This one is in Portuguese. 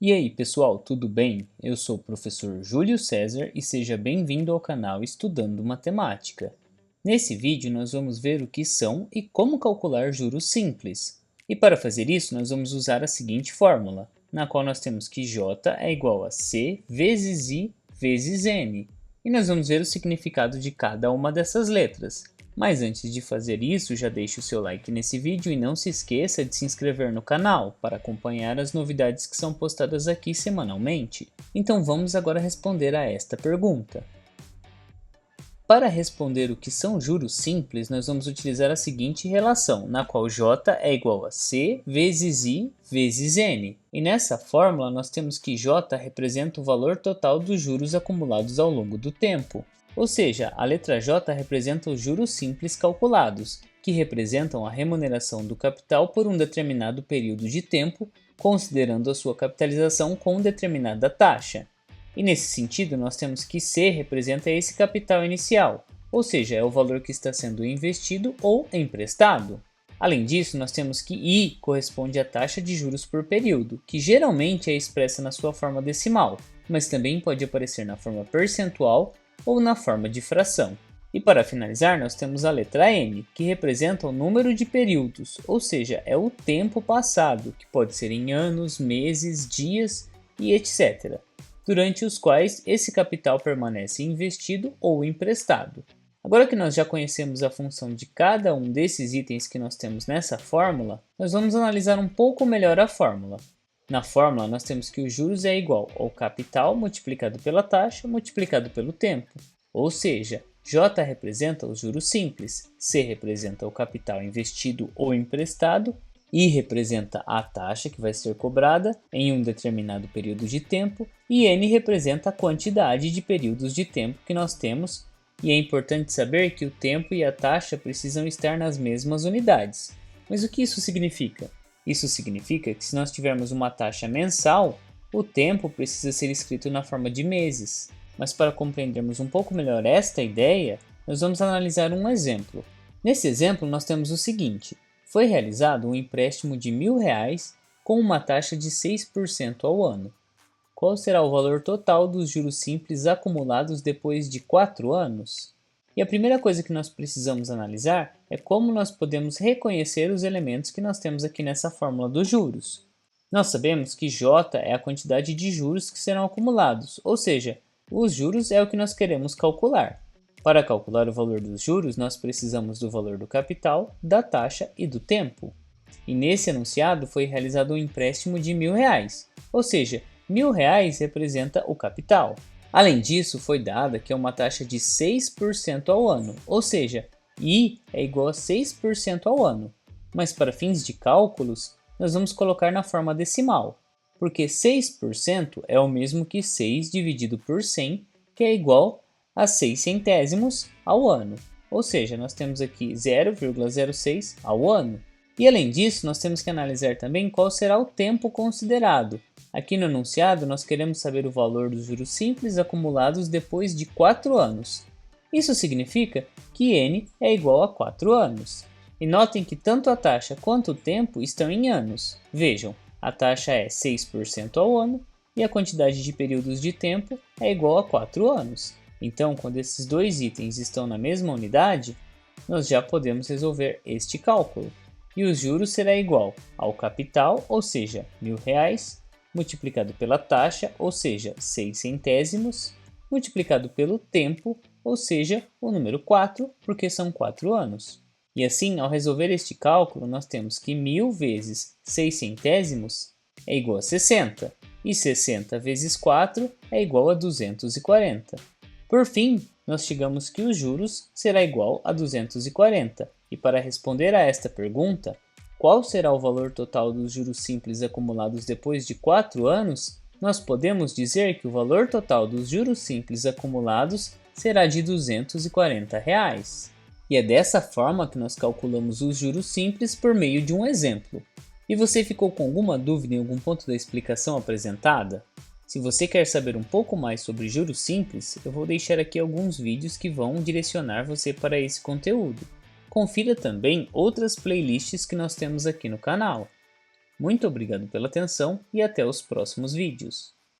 E aí, pessoal, tudo bem? Eu sou o professor Júlio César e seja bem-vindo ao canal Estudando Matemática. Nesse vídeo, nós vamos ver o que são e como calcular juros simples. E para fazer isso, nós vamos usar a seguinte fórmula, na qual nós temos que J é igual a C vezes I vezes N. E nós vamos ver o significado de cada uma dessas letras. Mas antes de fazer isso, já deixe o seu like nesse vídeo e não se esqueça de se inscrever no canal para acompanhar as novidades que são postadas aqui semanalmente. Então vamos agora responder a esta pergunta. Para responder o que são juros simples, nós vamos utilizar a seguinte relação, na qual J é igual a C vezes I vezes N. E nessa fórmula nós temos que J representa o valor total dos juros acumulados ao longo do tempo. Ou seja, a letra J representa os juros simples calculados, que representam a remuneração do capital por um determinado período de tempo, considerando a sua capitalização com determinada taxa. E nesse sentido, nós temos que C representa esse capital inicial, ou seja, é o valor que está sendo investido ou emprestado. Além disso, nós temos que I corresponde à taxa de juros por período, que geralmente é expressa na sua forma decimal, mas também pode aparecer na forma percentual ou na forma de fração. E para finalizar, nós temos a letra N, que representa o número de períodos, ou seja, é o tempo passado, que pode ser em anos, meses, dias e etc., durante os quais esse capital permanece investido ou emprestado. Agora que nós já conhecemos a função de cada um desses itens que nós temos nessa fórmula, nós vamos analisar um pouco melhor a fórmula. Na fórmula, nós temos que os juros é igual ao capital multiplicado pela taxa multiplicado pelo tempo. Ou seja, J representa os juros simples, C representa o capital investido ou emprestado, I representa a taxa que vai ser cobrada em um determinado período de tempo e N representa a quantidade de períodos de tempo que nós temos. E é importante saber que o tempo e a taxa precisam estar nas mesmas unidades. Mas o que isso significa? Isso significa que se nós tivermos uma taxa mensal, o tempo precisa ser escrito na forma de meses. Mas para compreendermos um pouco melhor esta ideia, nós vamos analisar um exemplo. Nesse exemplo, nós temos o seguinte: foi realizado um empréstimo de R$1.000 com uma taxa de 6% ao ano. Qual será o valor total dos juros simples acumulados depois de 4 anos? E a primeira coisa que nós precisamos analisar é como nós podemos reconhecer os elementos que nós temos aqui nessa fórmula dos juros. Nós sabemos que J é a quantidade de juros que serão acumulados, ou seja, os juros é o que nós queremos calcular. Para calcular o valor dos juros, nós precisamos do valor do capital, da taxa e do tempo. E nesse enunciado foi realizado um empréstimo de R$1.000, ou seja, R$1.000 representa o capital. Além disso, foi dada que é uma taxa de 6% ao ano, ou seja, I é igual a 6% ao ano. Mas para fins de cálculos, nós vamos colocar na forma decimal, porque 6% é o mesmo que 6 dividido por 100, que é igual a 6 centésimos ao ano. Ou seja, nós temos aqui 0,06 ao ano. E além disso, nós temos que analisar também qual será o tempo considerado. Aqui no enunciado, nós queremos saber o valor dos juros simples acumulados depois de 4 anos. Isso significa que N é igual a 4 anos. E notem que tanto a taxa quanto o tempo estão em anos. Vejam, a taxa é 6% ao ano e a quantidade de períodos de tempo é igual a 4 anos. Então, quando esses dois itens estão na mesma unidade, nós já podemos resolver este cálculo. E os juros será igual ao capital, ou seja, R$1.000, multiplicado pela taxa, ou seja, 6 centésimos, multiplicado pelo tempo, ou seja, o número 4, porque são 4 anos. E assim, ao resolver este cálculo, nós temos que 1.000 vezes 6 centésimos é igual a 60, e 60 vezes 4 é igual a 240. Por fim, nós chegamos que os juros será igual a 240. E para responder a esta pergunta, qual será o valor total dos juros simples acumulados depois de 4 anos? Nós podemos dizer que o valor total dos juros simples acumulados será de R$240. E é dessa forma que nós calculamos os juros simples por meio de um exemplo. E você ficou com alguma dúvida em algum ponto da explicação apresentada? Se você quer saber um pouco mais sobre juros simples, eu vou deixar aqui alguns vídeos que vão direcionar você para esse conteúdo. Confira também outras playlists que nós temos aqui no canal. Muito obrigado pela atenção e até os próximos vídeos.